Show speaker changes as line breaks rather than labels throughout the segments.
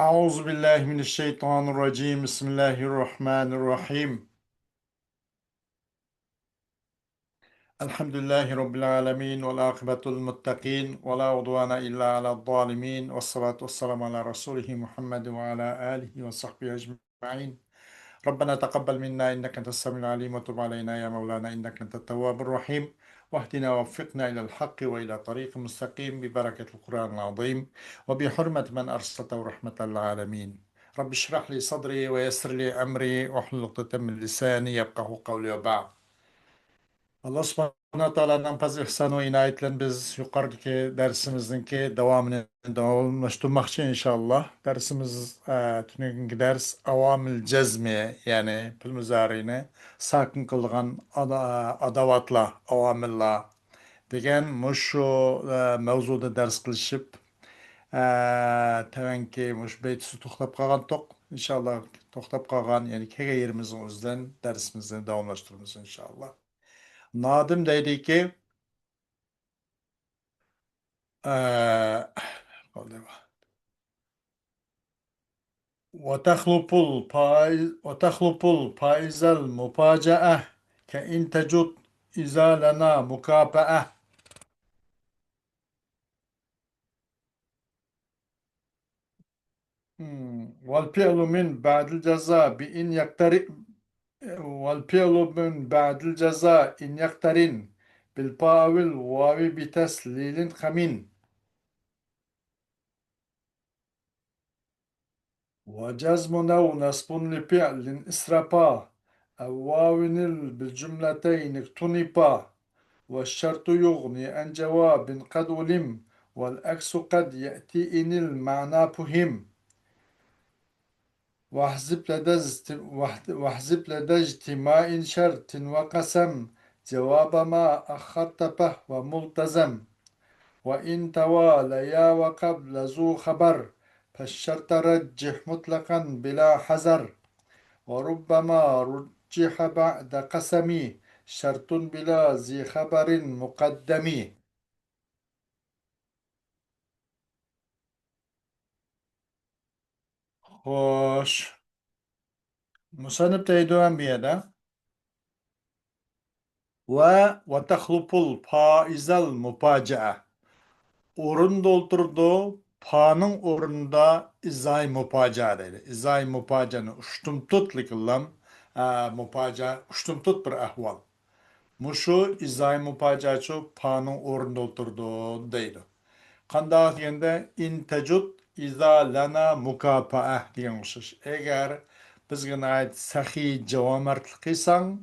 أعوذ بالله من الشيطان الرجيم بسم الله الرحمن الرحيم الحمد لله رب العالمين والعاقبة للمتقين ولا عدوان إلا على الظالمين والصلاة والسلام على رسوله محمد وعلى آله وصحبه أجمعين. ربنا تقبل منا إنك أنت السميع العليم وتب علينا يا مولانا إنك أنت التواب الرحيم، واهدنا ووفقنا إلى الحق وإلى طريق مستقيم ببركة القرآن العظيم وبحرمة من أرسلته رحمة للعالمين. رب اشرح لي صدري ويسر لي أمري واحلل عقدة من لساني يفقه قولي وبعد. Allah subhanahu wa ta'ala'dan fazla ihsan ve inayetle biz yukarıdaki dersimizdeki devamını devamlaştırmak için inşallah dersimiz tününkü ders avamil cezmi yani pil müzarine sakın kılgan adavatla avamilla degan muşu mevzuda ders kılışıp tevenki muş beytisi toxtab kalgan tok inşallah toxtab kalgan yani kege yerimizin özden dersimizni devamlaştırırız inşallah. Nadim deydi ki eee, وتخلط الفائز المفاجأة كإن تجد إذا لنا مكافأة. والفعل من بعد الجزاء بإن يقترن والفعل من بعد الجزاء إن يقترن بالباء والواو بتسليل خمين. وجزم أو نصب لفعل إسرافا أو واو بالجملتين اقتنبا، والشرط يغني عن جواب قد علم، والعكس قد يأتي إن المعنى فهم. واحذف لدى اجتماع شرط وقسم جواب ما أخرت فهو ملتزم. وإن تواليا وقبل ذو خبر فالشرط رجح مطلقا بلا حذر. وربما رجح بعد قسم شرط بلا ذي خبر مقدم. خوش مصنف تيدوان بيدا وتخلف الفائز المفاجأة orun doldurdu pa'nın orunda izay mupaca dedi. İzay mupacanı uçtum tutlik kıllam mupaca uçtum tut bir ahval. Muşu izay mupaca çu pa'nın orunda oturdu deydi. Kanda degende in tecud iza lana mukafa'a degan o'xshash. Eğer bizga ait sahiy javob qilsang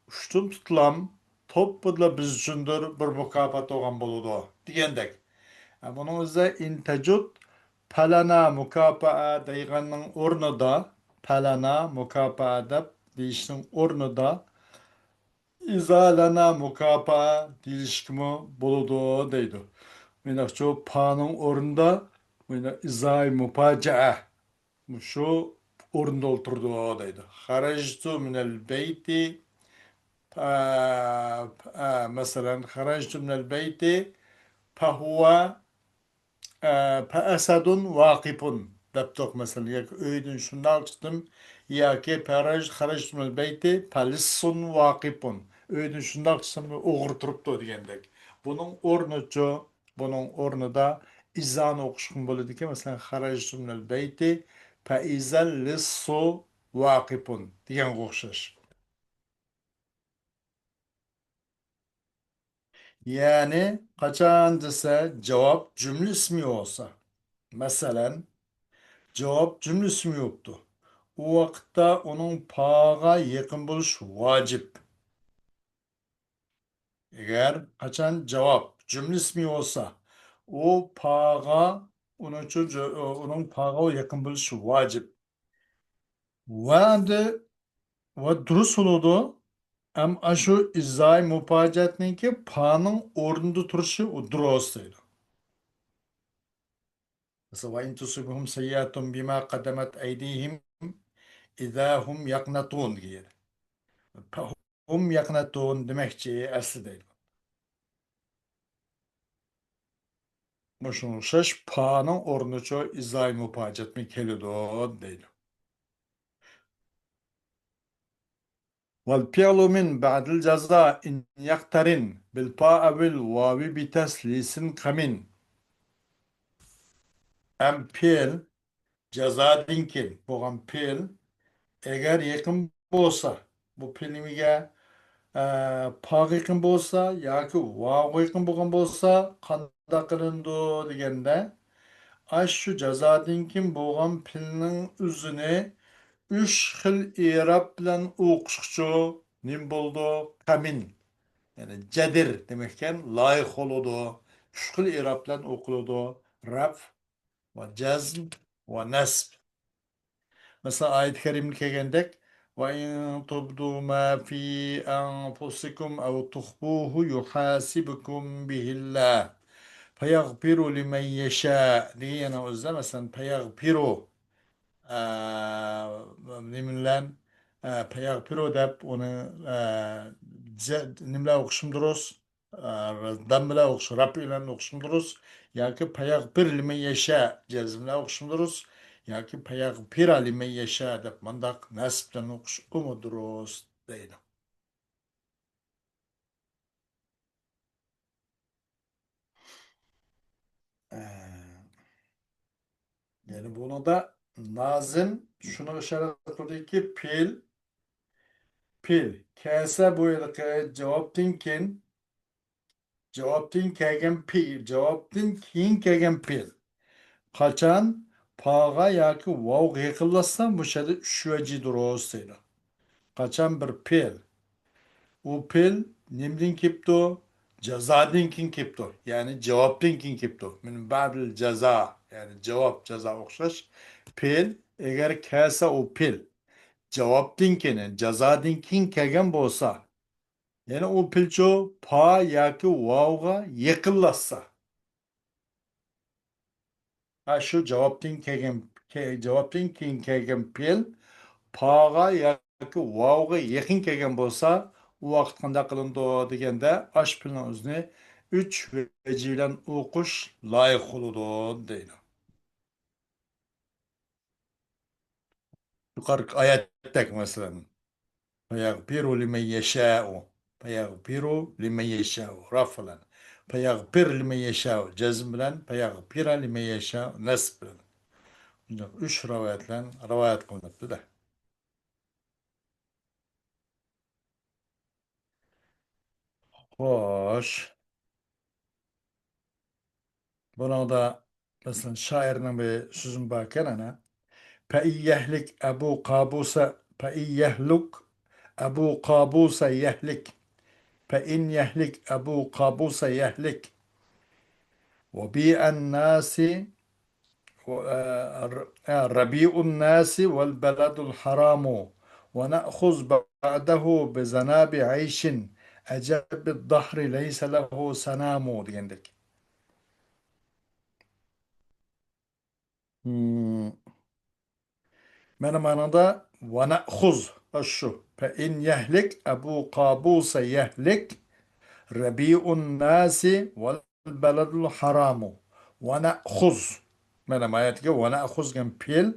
ushtum tutlam to'ppida biz uchundir bir mukofot olgan bo'ladi degandek. Buning o'zida intajud palana mukofaa deganning o'rnida palana mukofaa deb deyishning o'rnida izalana mukofaa deyishmi bo'ladi deydi. Mana shu paning o'rnida mana izay mufojaa shu o'rinda o'tirdi deydi. Xarajtu minal beyti مثلا خرجت من البيت فهو فأسد واقف دبتوك مثلا ياك öydün şundan çıktım ya ki خرجت من البيت فلص واقف öydün şundan çıktım oğur turuptu degендek. Bunun ornu da izanı okuşkun boludu ki mesela خرجت من البيت فإذا اللص واقف degen okşaş. Yani kaçan dese cevap cümle ismi olsa. Mesela cevap cümle ismi yoktu. O vakitte onun pağa yakın buluş vacip. Eğer kaçan cevap cümle ismi olsa o pağa onun pağa yakın buluş vacip. Ve ve durus oludu. Am aşu izay mupacatninki pa'nın orunda turuşu o durustaydı. وإن تصبهم سيئة بما قدمت أيديهم إذا هم يقنطون diyor. Hum yaknatun demekçi aslı değil. Muşun o'xshash pa'ning o'rnicha izay mupajatmi keladi deydi. والفعل من بعد الجزاء إن يقترن بالفاء أو الواو بتسليس كمن أم فعل cezadinkin boğan pil eğer yakın bolsa bu pilimige pağa yakın bolsa yoki vavga yakın bo'lgan bo'lsa qanday qilindi deganda shu jazodinkin bo'lgan pilning o'zini uch xil i'rob bilan o'qishchi nim bo'ldi qamin yani jadir demekken layık oludu uch xil i'rob bilan o'qiladi raf va jazm va nasb. Mesela ayet-i kerimde kelgandek وَاِنْ تُبْدُوا مَا فِي أَنْفُسِكُمْ اَوْ تُخْفُوهُ يُحَاسِبُكُمْ بِهِ اللّٰهِ فَيَغْفِرُ لِمَنْ يَشَاءُ diye o yüzden mesela فَيَغْفِرُ niminlen فَيَغْفِرُ dep onu nimle okuşum duruz dam bilen okuşum Rab ile okuşum duruz yoki payagpir limen yaşa cezimle okuşum duruz yoki payagpira limen yaşa dep mandak nasipten okuş umuduruz deydi. Yani bunu da Nazım şunu işaret ediyor ki pil kese bu yılki cevaptin kegen pil cevaptin kin kegen pil kaçan pağa yoki vovga yaqinlashsa bu yerda uch vaji durust deydi. Qachon bir pil u pil nimdan kelibdi? Jazodan keyin kelibdi. Ya'ni javobdan keyin kelibdi. Min ba'dil jazo, ya'ni javob jazo o'xshash. Pil agar kelsa u pil javobdan keyin, jazodan keyin kelgan bo'lsa, ya'ni u pilcho pa yoki vovga yaqinlashsa, shu javobdan keyin kelgan pil pağa yoki vovga yaqin kelgan bo'lsa u vaqt qanday qilindi deganda ash pilni o'zini uch vaji bilan o'qish loyiq bo'ladi deydi. Yuqorgi oyatdek masalan فَيَغْفِرُ لِمَنْ يَشَاءُ فَيَغْفِرُ لِمَنْ يَشَاءُ raf bilan فَيَغْفِرْ لِمَنْ يَشَاءُ cezm bilan فَيَغْفِرَ لِمَنْ يَشَاءُ nasb bilan. Uch rivoyat qilinibdi-da. Xo'sh, buni da mesela şairinin bir sözüm varken ana فَاِيَّهْلِكْ أَبُو قَابُوسَ فَاِيَّهْلُكْ أَبُو قَابُوسَ يَهْلِكْ فَاِنْ يَهْلِكْ أَبُو قَابُوسَ يَهْلِكْ وَبِيعَ النَّاسِ ربيع الناس والبلد الحرام ونأخذ بعده بذناب عيش أجب الظهر ليس له سنام diyendek. Benim anında ve ne'huz şu. Fe in yehlik Ebu Kabus yehlik Rabi'un nasi vel beledul haramu ve ne'huz. Benim ayetke ve ne'huz gen pil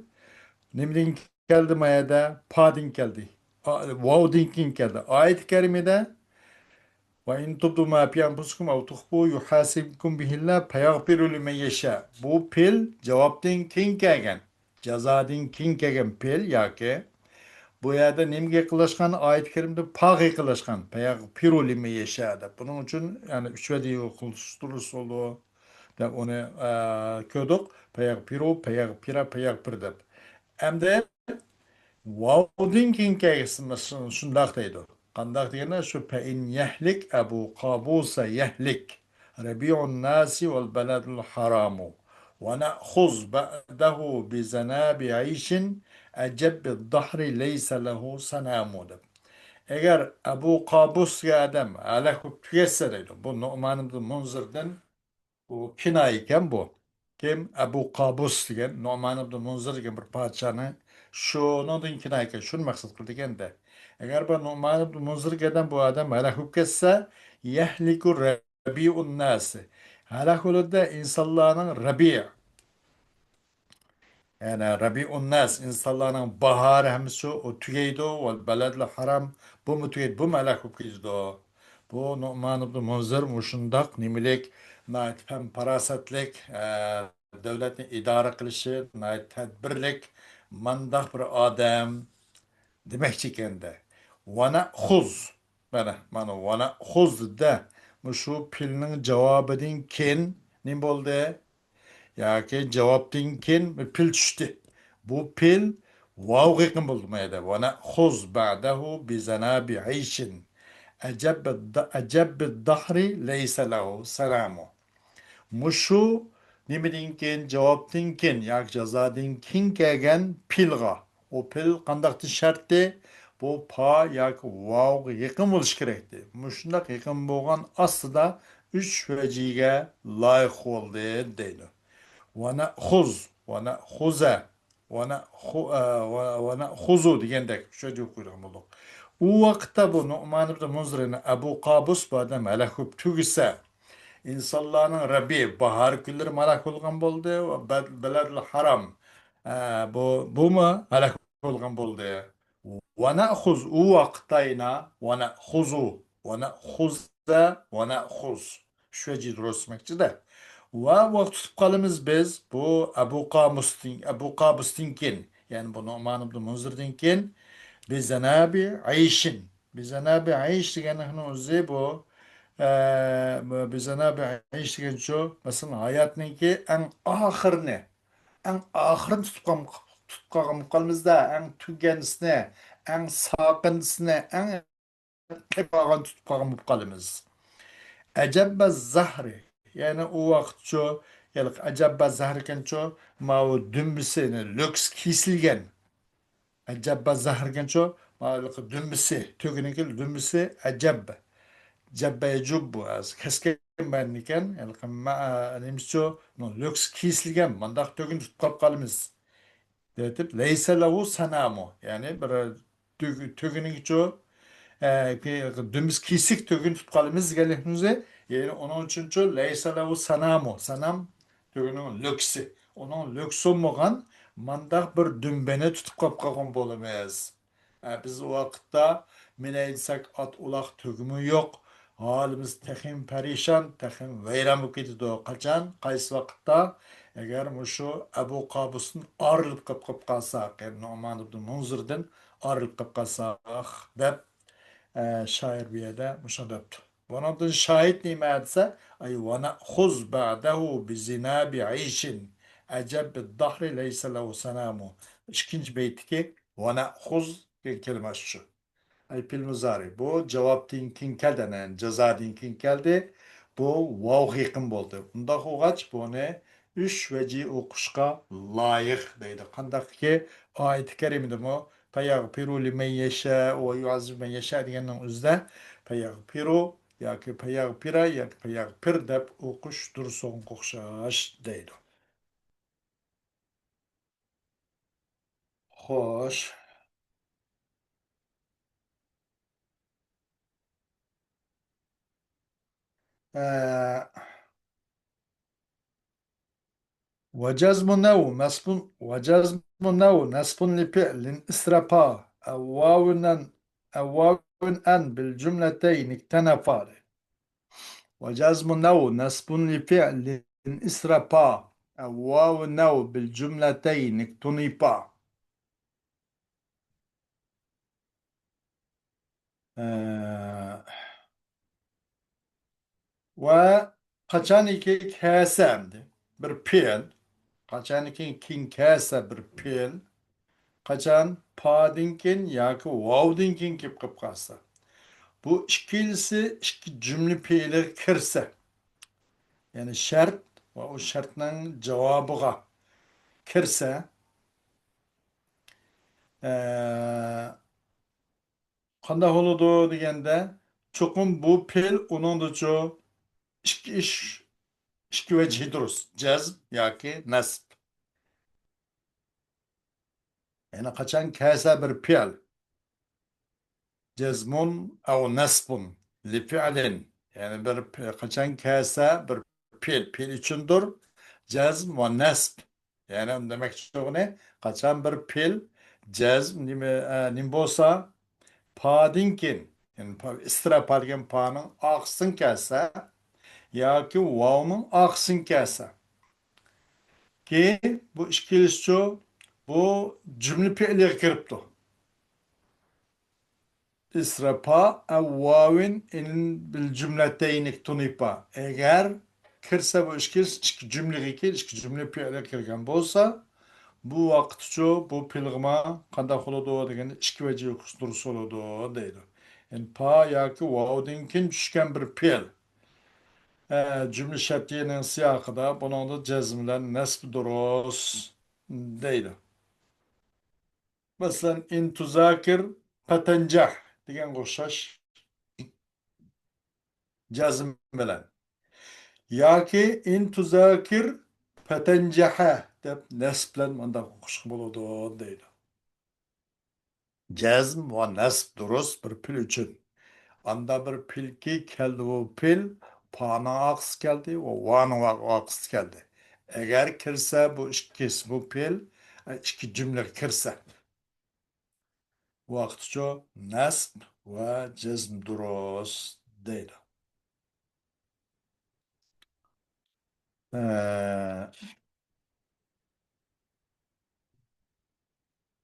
nimdin geldi mayada padin geldi. Vav dinkin geldi. Ayet-i kerimede ve in tubdu ma fi enfusikum ev tuhbu yuhasibkum bihillah feyaghfiru limen yasha. Bu pil cevaptin kin kelgan. Jazodin kin kelgan pil yoki bu yerda nimga yaqinlashgan oyat karimda pag'a yaqinlashgan feyaghfiru limen yasha deb. Buning uchun ya'ni uch vadi qilishtirilish bo'ldi deb uni ko'rdik. Feyaghfira deb. Endi vavdin keyin kelgisi shundoq deydi. Qandoq deganda shu fa in yahlik abu qabusa yahlik rabi'un nasi val baladul haramu ve na'khuz ba'dahu bi zanabi ayshin ajab dahri leysa lehu sanamu deb. Eğer Abu Qabusga adam alakub tugasa deydi. Bu Nu'man ibn Munzir'dan bu kinoya bu. Kim? Abu Qabus degan Nu'man ibn Munzir degan bir podshoni shuningdan kinoya ekan. Shuni maqsad qildi ekanda. Agar bu Nu'man ibn Munzir degan bu odam halok bo'lib ketsa, yahliku rabiun nas. Halakulüde insanların yani Rabi'un nas insanların baharı hemsi o tügeydi ve beledle haram bu mu tügeydi bu mu helak kizdi. Bu Nu'man ibn Munzir muşundak nimilik nait hem parasatlik devletni idare kılışı nait tedbirlik mandak bir adam demek çekende. Vana huz bana vana huz de şu pilinin cevabının kin ne boldu? Yaki cevaptan keyin pil tushdi. Bu pil vav yaqin bo'ldi mayda. Wana khuz ba'dahu bi zanabi ayshin. Ajab dahri laysa lahu salamu. Mushu nimedin keyin javobdan keyin yak jazodan keyin kelgan pilga. O pil qandaqdi shartdi? Bu pa yak vav yaqin bo'lish kerakdi. Mushundaq yaqin bo'lgan aslida 3 vajiga loyiq bo'ldi deydi. ونأخذ ونأخذ ونأخذ degandek shu ko'rgan bo'ldik. U vaqtda bu Nu'man ibn Muzrini Abu Qabus bu odam hali ko'p tugisa insonlarning Rabbi bahor kunlari malak bo'lgan bo'ldi va baladul haram bumi halak bo'lgan bo'ldi. Va na'khuz u vaqtayna va na'khuzu va na'khuzza va na'khuz shu durustmakchida. Va vaqt tutib qolamiz biz bu Abu Qabustinkin yani bu Nu'man ibn Munzir'dinkin bizanabi Ayshin bizanabi Ayş deganning o'zi bu bizanabi Ayş degan shu masalan hayotninki eng oxirini tutib qolganimizda eng tuganisini eng soqinisini eng qiypog'ini tutib qolgan bo'lib qolamiz. Acaba zahri yani o vaqt şu yani acaba zahri kan şu ma o dümbüsini löks kisilgen acaba zahri kan şu ma dümbüsü tögünün dümbüsü acaba cebbe yecubbu az kesken ben iken yani ma nimsu no löks kisilgen mandak tögün tutup kalkalımız detip leyse lahu sanamu yani bir tögünün şu dümüz kisik tögün tutkalımız gelimize yani onun için çok leysa lehu sanamu sanam tögünün löksi onun löksi olmagan mandak bir dümbeni tutup kalkan bolamaz. Biz o vakitte mine insek at ulak tögümü yok. Halimiz tekim perişan, tekim veyran bu gidiyor. Kaçan, kaysı vakitte eğer şu Ebu Kabus'un arılıp kap kalsak, yani Numan ibn Munzir'den arılıp kap kalsak, dep şair bir yerde müşahede. Bana da şahit nimetse ay vana huz ba'dahu bi zinabi ayşin acab dahri leysa lehu sanamu. İkinci beytiki vana huz bir kelime şu. Ay pil muzari. Bu cevap dinkin keldi. Yani ceza dinkin keldi. Bu vav yıkın oldu. Bunda hoğaç bu ne? Üç veci okuşka layık deydi. Kandak ki ayet-i kerimde mu? Feyagfiru limen yeşâ ve yuazzibu men yeşâ diyenin üzde feyagfiru ya ki feyagfira ya ki feyagfir dep okuş dursun kokşaş deydi. Hoş. Ee, وجزم النو نصب وجزم النو نصب لفعل اسرفا أو واو أو واو أن بالجملتين اكتنفا وجزم النو نصب لفعل اسرفا أو واو النو بالجملتين اكتنفا آه وقçan iki kesemdi bir pil قçan iki kin kese bir pil قاچان پادinkin yoki vovdinkin kelib qolib qolsa bu ikkilisi ikki jumla fe'li kirsa ya'ni shart va u shartning javobiga kirsa qanday bo'ladi deganda cho'qim bu fe'l uningdichu ikki vajhi durust jazm yoki nasb ya'ni qachon kelsa bir fe'l جزم أو نصب لفعل يعني قشان كاسة pil içindir. Cezm ve nesb. Yani demek şu ne? Kaçan bir pil cezm nim bolsa padinkin yani istirap algan panın aqsın kelsa yoki vavның aqsın kelsa ki bu ikkilisçi bu cümle fi'liga kiribdi. İsrapa evvavin in bil cümleteyni tunipa. Eğer kirse bu ikki cümlege kir, ikki cümle fi'liga kirgan bolsa bu vaqtçı bu pilg'ma qanday qiladi degan ikki vajiy durus bo'ladi deydi. Yani pa yoki vavdan keyin tushgan bir fe'l cümle şartiyenin siyaqida buningda jazm bilan nasb durus deydi. Masalan, in tuzakir patanjah degan o'xshash jazm bilan. Yoki in tuzakir patanjaha deb nasb bilan bunday o'qish bo'ladi deydi. Cezm ve nasb durust bir pil için. Anda bir pil ki keldi bu pil pana aks geldi ve vana aks geldi. Eğer kirse bu ikisi bu pil iki cümle kirse vaqtçı nasb ve cezm durust deydi. Ee,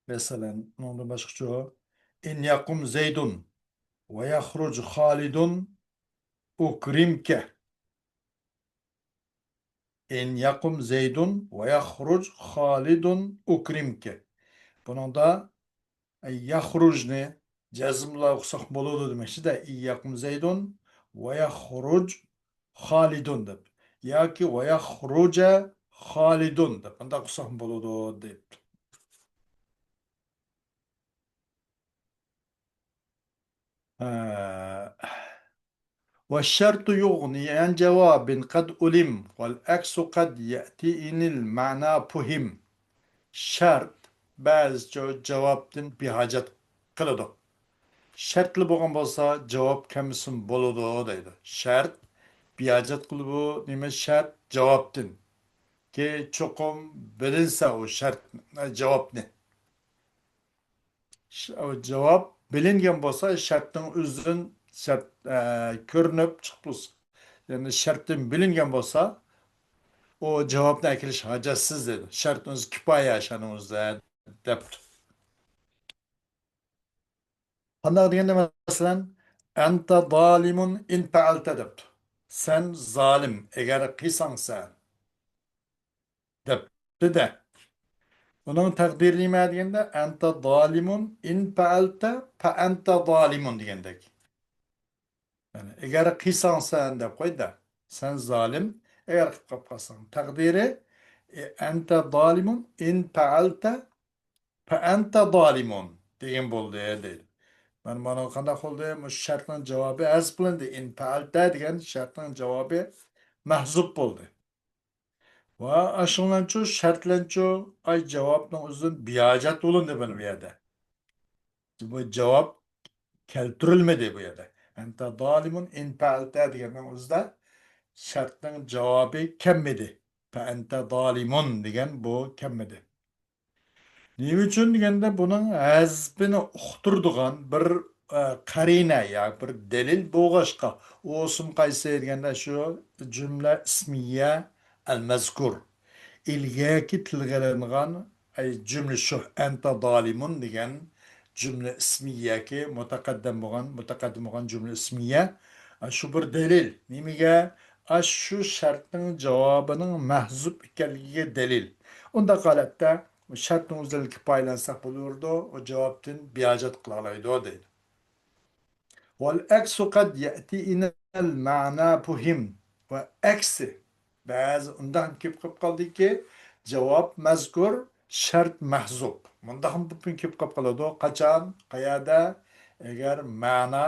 mesela onun başka in yakum zeydun ve yahruc halidun ukrimke. En yakum zeydun ve yahruc halidun ukrimke. Bunun da yahruc ne? Cezimla okusak boludu demekçi de yakum zeydun ve yahruc halidun deb. Ya ki ve yahruca halidun deb. Bunda okusak boludu deb. والشرط يغني عن جواب قد ألم والعكس قد يأتي إن المعنى فهم. Şart bazı cevaptan bir hacet kılıdı. Şartlı bo'lgan bo'lsa javob kamisin bo'ladi deydi. Shart bir hojat qilib bu nima shart javobdan. Ki cho'qim bilinsa o shart javobni. O javob bilingan bo'lsa shartning o'zidan shart ko'rinib chiqib yani shartdan bilingan bo'lsa o javobni akilish hojatsiz dedi. Shart o'zi kifoya shaning o'zida debdi. Qanday deganda masalan anta zalimun in fa'alta debdi. Sen zalim eğer qilsang sen debdi de. Onun takdiri nima deganda anta zalimun in fa'alta fa anta zalimun degandek. Yani eğer qilsang sen deb qo'ydi. Sen zalim eğer qilib qolsang taqdiri anta zalimun in fa'alta fa anta zalimun degan bo'ldi deydi. Ben bana qanday qildi? Mush shartning javobi az qilindi. In fa'alta degan shartning javobi mahzub bo'ldi. Va ashunlanchu shartlanchu ay javobning o'zidan biyajat bo'lindi bu yerda. Bu javob keltirilmedi bu yerda. Anta zalimun in fa'alta deganning o'zida shartning javobi kelmedi. Fa anta zalimun degan bu kelmedi. Nima uchun deganda buning hazbini uqtirdigan bir qarina ya bir dalil bo'lg'ashqa u o'sim qaysi deganda shu jumla ismiya al mazkur ilgaki tilg'alangan ay jumla shu anta zalimun degan jumla ismiya ki mutaqaddim bo'lgan jumla ismiya shu bir dalil nimaga shu shartning javobining mahzub ekanligiga dalil unda holatda shartning o'zidan kifoyalansak bo'lardi o javobdan biyajat qila oladi deydi. والعكس قد يأتي إن المعنى فهم وعكس بعض undan kelib qoldiki javob mazkur shart mahzub bundan butun kelib qoladi qachon qayerda agar ma'na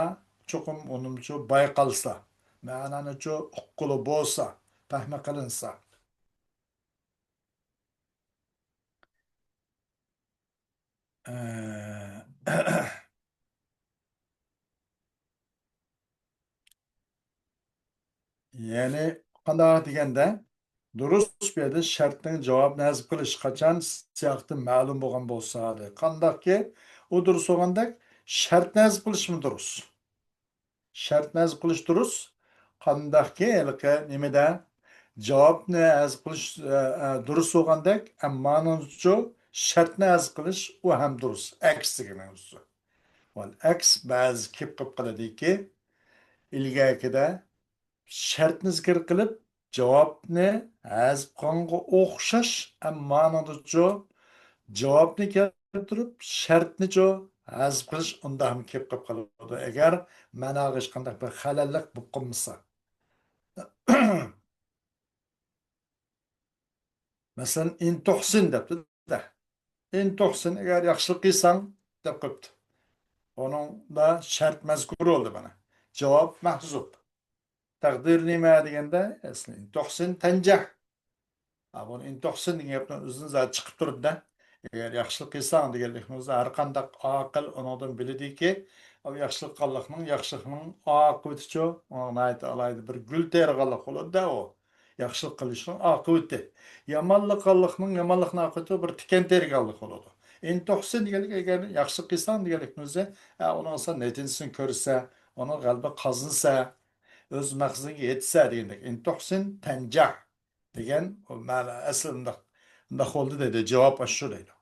cho'qim unimcha bayqalsa ma'nani cho uqquli bo'lsa fahmi qilinsa yani Qanday deganda durust bu yerda shartning javobni hazb qilish qachon siyaqdan ma'lum bo'lgan bo'lsa qandaqki u durust bo'lganda shartni hazb qilishmi durust shartni hazb qilish durust qandaqki nimada javobni hazb qilish durust bo'lgandek ammo shartni hazb qilish u ham durust aks degan mavzu aks ba'zi kelib qolib qoladiki ilgakida shartni zikr qilib javobni hazb qilganga o'xshash ma'nodacho javobni keltirib shartnicho hazb qilish unda ham kelib qolib qoladi agar ma'noga hech qanday bir xalallik bo'lib qolmasa masalan in tuhsin debdi in tuhsin agar yaxshilik qilsang deb qo'yibdi uningda shart mazkur bo'ldi mana javob mahzub taqdir nima deganda in tuhsin tanjah buni in tuhsin degan gapni o'zidan zot chiqib turibdi agar yaxshilik qilsang deganlikni har qanday aql unidan biladiki yaxshilik qilmoqning yaxshilikning oqibatichu alayda bir gul terganlik bo'ladi u yaxshilik qilishning oqibati yomonlik qilmoqning yomonlikni oqibati bir tikan terganlik bo'ladi in tuhsin deganlik agar yaxshilik qilsang deganlikni o'zi uni netinsin ko'rsa uni g'alaba qozonsa o'z maqsadiga yetsa degandek in tuhsin tanjah degan ma'no aslida undaq bo'ldi deydi javob shu deydi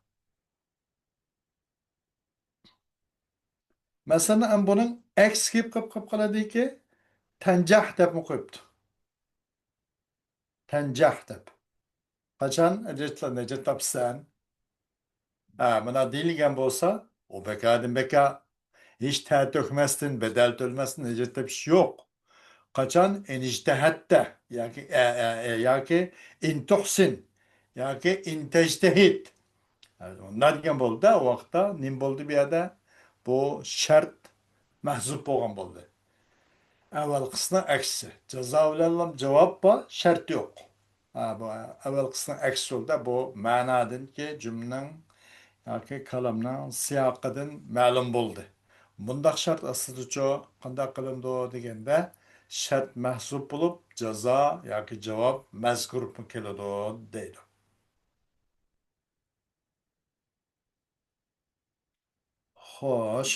masalan buning aks kelib qolib qoladiki tanjah deb qo'yibdi tanjah deb qachon najot topsan mana deyilgan bo'lsa u bekadin beka hech ter to'kmasdan bedel to'lmasdan najot topish yo'q qachon enijtahatda yoki in tuhsin yoki in tajtahid undan degan bo'ldi u vaqtda nim bo'ldi bu yerda bu shart mahzub bo'lgan bo'ldi avval qismi aksi jazo bilan javob bor shart yo'q bu avval qismi aksi yo'lda bu ma'nodinki jumlaning yoki kalamning siyoqidan ma'lum bo'ldi bundaq shart aslida qanday qilindi deganda shart mahzub bo'lib jazo yoki javob mazkur keladi deydi xo'sh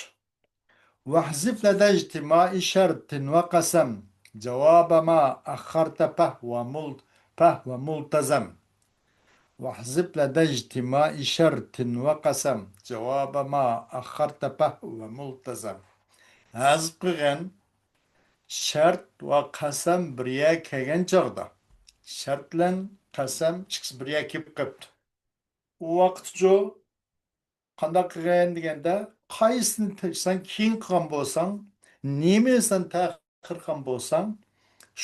واحذف لدى اجتماع شرط وقسم جواب ما أخرت فهو ملتزم واحذف لدى اجتماع شرط وقسم جواب ما أخرت فهو ملتزم حذف قilgan shart va qasam birga kelgan chog'da shart bilan qasam ikkisi birga kelib qolibdi u vaqtcha qanday qilgan deganda qaysini sen keyin qilgan bo'lsang nima sen ta'xir qilgan bo'lsang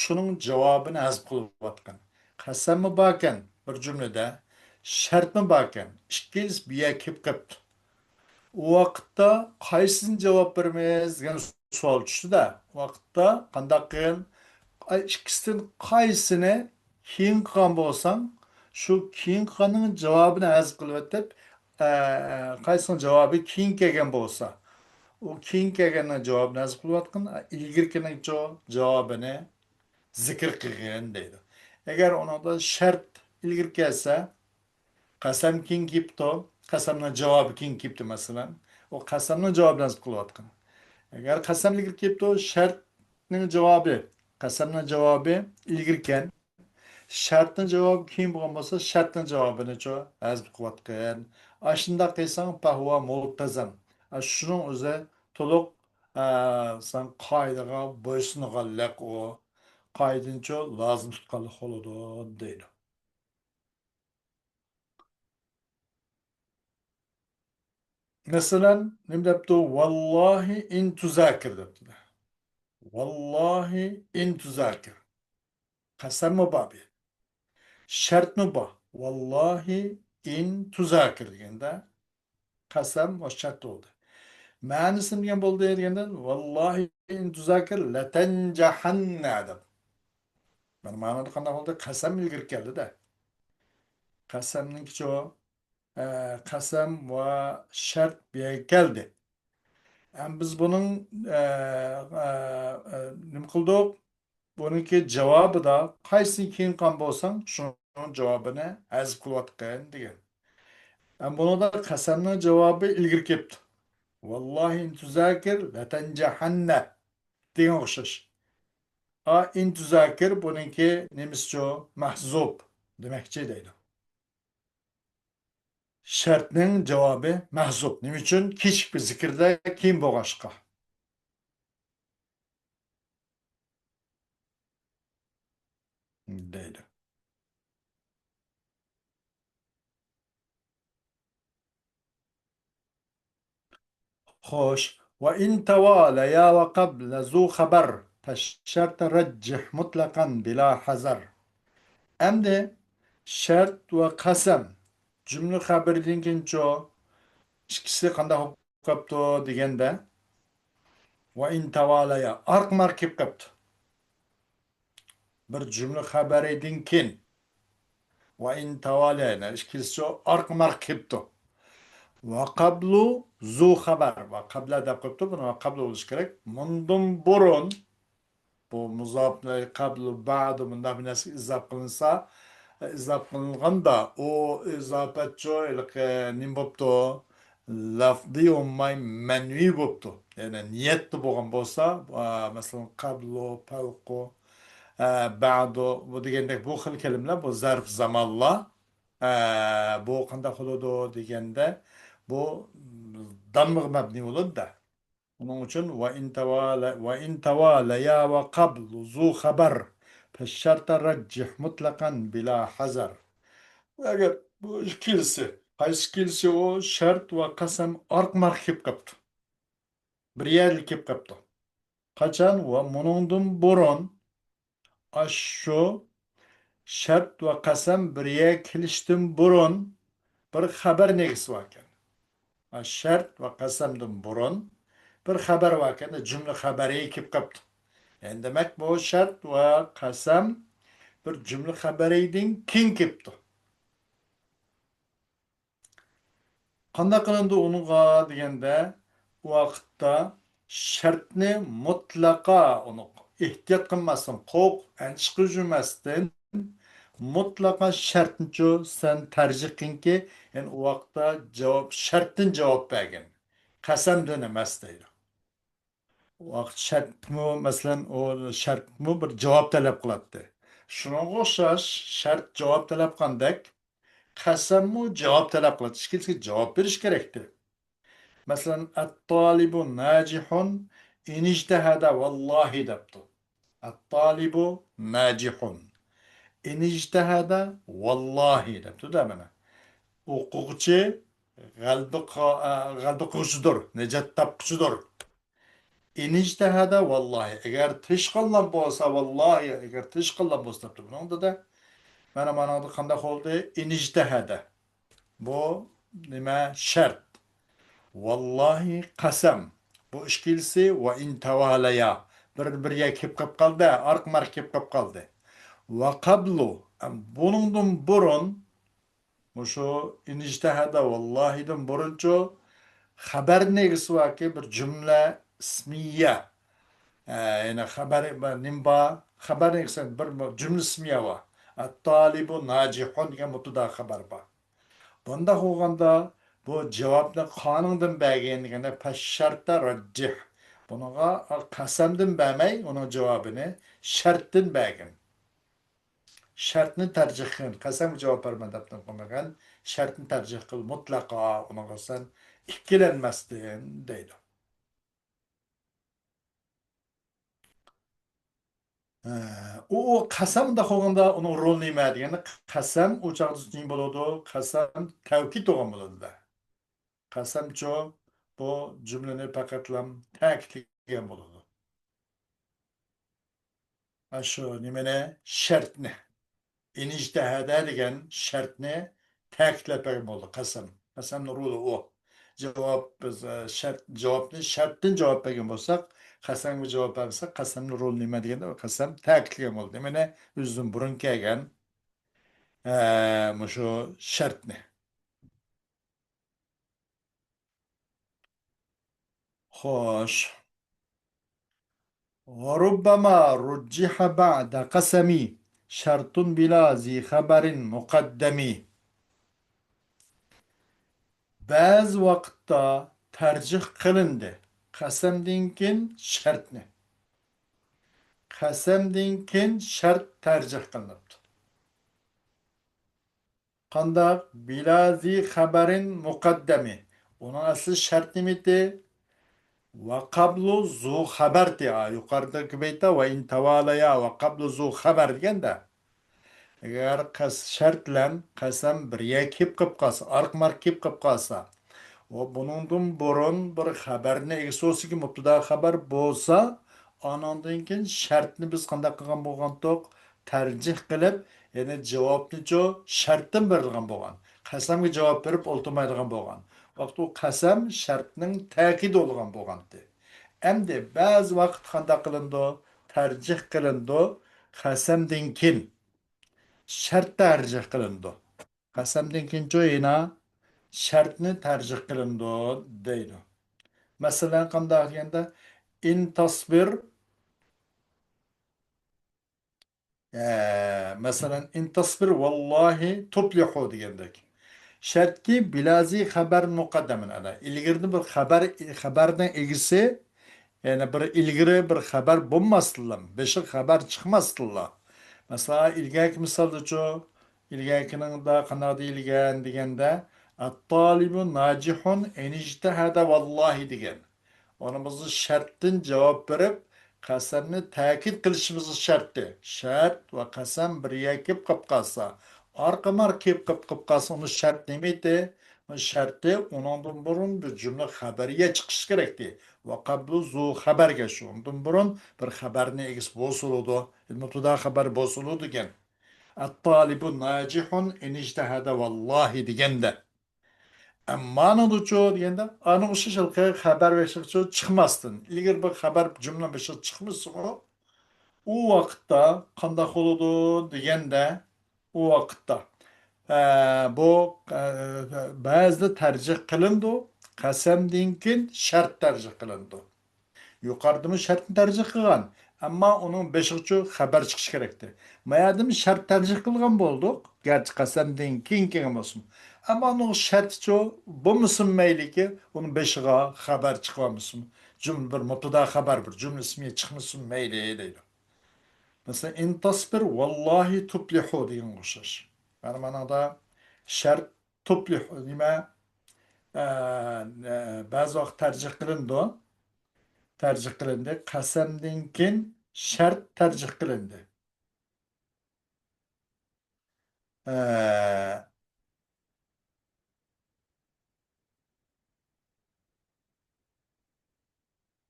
shuning javobini hazb qilayotgan qasammi bor ekan bir jumlada shartmi bor ekan ikkisi birga kelib qolibdi u vaqtda qaysini javob bermaymiz degan savol tushdi-da. U vaqtda qanday qilgan ikkisidan qaysini keyin qilgan bo'lsang shu keyin qilganning javobini hazb qilib o'tib qaysini javobi keyin kelgan bo'lsa u keyin kelganning javobini hazb qilayotgan ilgirkining javobini zikr qilgan deydi agar unida shart ilgir kelsa qasam keyin kelibdi qasamni javobi keyin kelibdi masalan u qasamni javobini hazb qilayotgan agar qasam ilgir kelibdi shartning javobi qasamni javobi ilgirkan shartning javobi keyin bo'lgan bo'lsa shartning javobini hazb qilayotgan shundoq qilsang pahvo multazam shuning o'zi to'liq san qoidaga bo'ysunganlik u qoidancha lozim tutganlik bo'ladi deydi masalan nima debdi vallohi in tuzakir debdi vallohi in tuzakir qasammi bor shartmi bor vallohi in tuzakir deganda qasam va shart bo'ldi ma'nisi nima bo'ldi deganda vallohi in tuzakir latanjahanna deb mana ma'noda qanday bo'ldi qasam ilgari keldida qasamning qasam va shart bu yerga keldi biz buning nima qildik Buniki cevabı da qaysi keyin qilgan bo'lsang, shunun javobini hazf qilayotgan degan. Buni da qasamning javobi ilgari kelibdi. Vallohi in tuzakir latanjahanna degan o'xshash. In tuzakir buniki nemischa mahzub demakchi deydi. Shartning javobi mahzub. Nima uchun? Kechik bir zikrda keyin bo'lg'ashqa deydi. خوش وإن تواليا وقبل ذو خبر فالشرط رجح مطلقا بلا حذر. Endi shart va qasam jumla xabaridan keyin ikkisi qanday bo'lib qolibdi deganda va in tavalaya arq marq kelib qolibdi. Bir jumla xabaridan keyin va in tavalaya ikkisi arq marq kelibdi. Va qablu zu xabar va qabla deb qo'yibdi. Buni va qablu bo'lishi kerak. Mundan burun bu muzoflar qablu ba'du bunday bir narsa izof qilinsa izof qilinganda u izofatchi nim bo'pti lafziy olmay manviy bo'pti ya'ni niyatli bo'lgan bo'lsa masalan qablu favqu ba'du bu degandek bu xil kalimalar bu zarf zamonlar bu qanday qiladi deganda bu dammiq mabni bo'ladi-da. Bunun için ve in tevala ve qablu zu haber feşşarta rajjih mutlakan bila hazar. Eğer bu ikilisi, qaysi ikilisi o şart ve kasam arq marq kelib qapti. Bir yerlik kelib qapti. Qachon va muningdan burun shu shart va qasam bir yerga kelishdan burun bir xabar negisi bor ekan. Shart va qasamdan burun bir xabar bor ekan, jumla xabariga kelib qapti. Yani demek bu şart ve kasam bir cümle haberiydin keyin kelibdi. Qanday qilindi unuga deganda u vaqtda shartni mutlaqo uni ehtiyot qilmasdan, qo'rq, anchish qilmasdan mutlaqo shartnichu sen tarjih qilingki, yani u vaqtda javob shartdan javob bergin. Qasamdan emas deydi. Vaqt shartmi masalan u shartmi bir javob talab qiladi. Shunga o'xshash shart javob talab qilgandek qasammi javob talab qiladi. Hech kimga javob berish kerakdir. Masalan at-talibu najihun in ijtahada vallohi debdi. At-talibu najihun in ijtahada vallohi debdi da mana. O'quvchi g'alba qiluvchidir, najot topquchidir. İnictihada vallahi eğer tışkıllan bolsa vallahi eğer tışkıllan bolsa bunda da mana qanday oldu İnictihada bu nima şart vallahi qasam bu ishkilsi va in tavalaya biriga kelib qolib qoldi arq marq kelib qolib qoldi va qablu buningdan burun shu inijtihada vallahidan burunchu xabar negisi borki bir jumla ismiya yani nimba haber eksen bir cümlesi mi var? Talibu nacihun degan mutuda xabar bor. Bunda bo'lganda bu javobni qonundan bergan deganda pasharta rajjih. Bunaqa qasamdan bermay uning javobini shartdan bergan. Shartni tarjih qil. Qasam javob berma deb qilmagan. Shartni tarjih qil mutlaqo unaqa sen ikkilanmasdan deydi. O qasamda qolganda uning rol nima deganda qasam u chog'da ne bo'ladi? Qasam tavkid bo'lgan bo'ladi. Qasamcho bu jumlani faqatlam ta'kidlagan bo'ladi. Shu nimani shartni inijtihada degan shartni ta'kidlagan bo'ldi qasam. Qasamni roli u. Javob biz shart javobni shartdan javob bergan bo'lsak, qasamga javob bersak, qasamni roli nima deganda qasam ta'kidlagan bo'ldi. Mana o'zidan burun kelgan shu shartni. Xo'sh. وربما رجح بعد قسمي شرط بلا ذي خبر مقدم. Bazı vakitte tercih kılındı. Kasemdinkin şartını. Kasemdinkin şart tercih kılındı. Kandak bilazi haberin mukaddemi. Onun asıl şart nimeti ve kablu zu haber diye. Yukarıdaki beyte ve in tevalaya ve kablu zu haber diyen de. Eğer şartlan kasem bir yakip kıpkası, ark markip kıpkası. O bunun burun bir haberine egzosi ki mubtada haber bolsa anandan keyin shartni biz qanday qilgan bo'lgandik tarjih qilib ya'ni javobni jo shartdan berilgan bo'lgan qasamga javob berib o'ltirmaydigan bo'lgan vaqt u qasam shartning ta'kidi bo'lgan bo'lgandi endi ba'zi vaqt qanday qilindi tarjih qilindi qasamdan keyin shart tarjih qilindi qasamdan keyin jo'yina shartni tarjih qilindi deydi. Masalan, qanday deganda in tasbir masalan in tasbir vallohi tuflihu degandek. Shartki bilazi xabar muqaddamin ala. İlgirdi bir xabardan egisi yani bir ilgiri bir xabar bo'lmasdilar. Beşik xabar chiqmasdilar. Mesela ilgaki misalda cho ilgakining da qanday deyilgan deganda at-talibu najihun in ijtahada vallohi degan. Onumuzu şartın cevap verip kasamni takip kılışımızı şarttı. Şart ve kasam bir yakip kapkasa. Arkamar kip kapkasa onu şart demeydi. O şartı ondan burun bir cümle haberiye çıkış gerekti. Ve kablu zu haber geçiyor. Ondan burun bir haberini egis bozuludu. Mutlada haber bozuludu gen. At-talibu nacihun in ijtihada vallahi digen de. Ma'noduchu deganda aniq o'sha shilqi xabar berishchi chiqmasdin. Ilgari bir xabar jumla beshi chiqmasa u vaqtda qanday bo'ladi deganda u vaqtda bu ba'zida tarjih qilindi, qasamdan keyin shart tarjih qilindi. Yuqoridami shartni tarjih qilgan, ammo uning beshiqchi xabar chiqishi kerakdi. Mayadimi shart tarjih qilgan bo'ldik, garchi qasamdan keyin kelgan bo'lsin. Ammo uning shartichi bo'lmasin mayliki, uning beshig'a xabar chiqolmasin. Jumla bir mubtada xabar bir jumla ismiga chiqmasin mayli deydi. Mesela in tasbir vallahi tuflihu degan o'xshash. Mana manada shart tuflihu nima ba'zi vaqt tarjih qilindi. Tercih kılındı. Kasemdinkin şart tercih kılındı. Ee,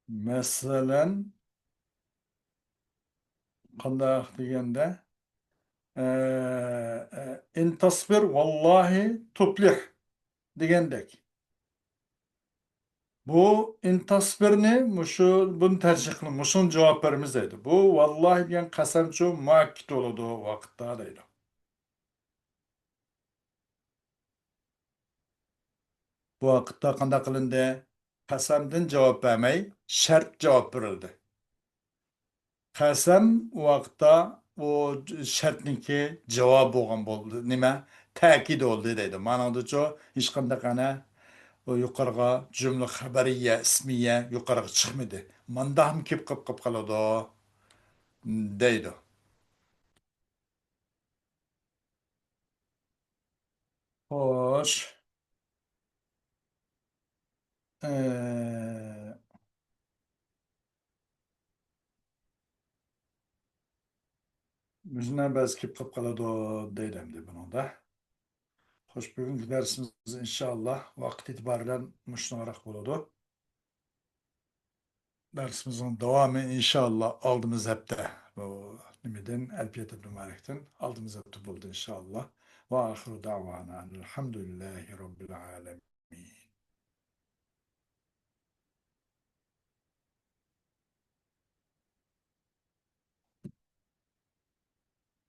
Mesela qanday deganda in tasbir vallahi tuflih degandek. Bu in tasbirni mushu buni tercih qilib mushun javob beramiz deydi. Bu vallahi degan qasamchi muakkid bo'ladi u vaqtda deydi. Bu vaqtda qanday qilindi? Qasamdan javob bermay shart javob berildi. Qasam vaqtda o shartniki javob bo'lgan bo'ldi. Nima? Ta'kid oldi deydi. Ma'nodacho hech qanday qana o yuqoriga jumla xabariya, ismiya yuqoriga chiqmadi. Manda ham kelib qolib qoladi deydi. Xo'sh, bizning ba'zi kelib qolib qoladi deydi endi bunida. Xo'sh, bugungi darsimiz inshaalloh vaqt e'tiboridan mushunaqroq bo'ladi. Dersimizin devamı inşallah aldığımız hepte bu nimeden Elfiyet İbn Malik'ten aldığımız hepte buldu inşallah. Ve ahiru davana elhamdülillahi rabbil alemin.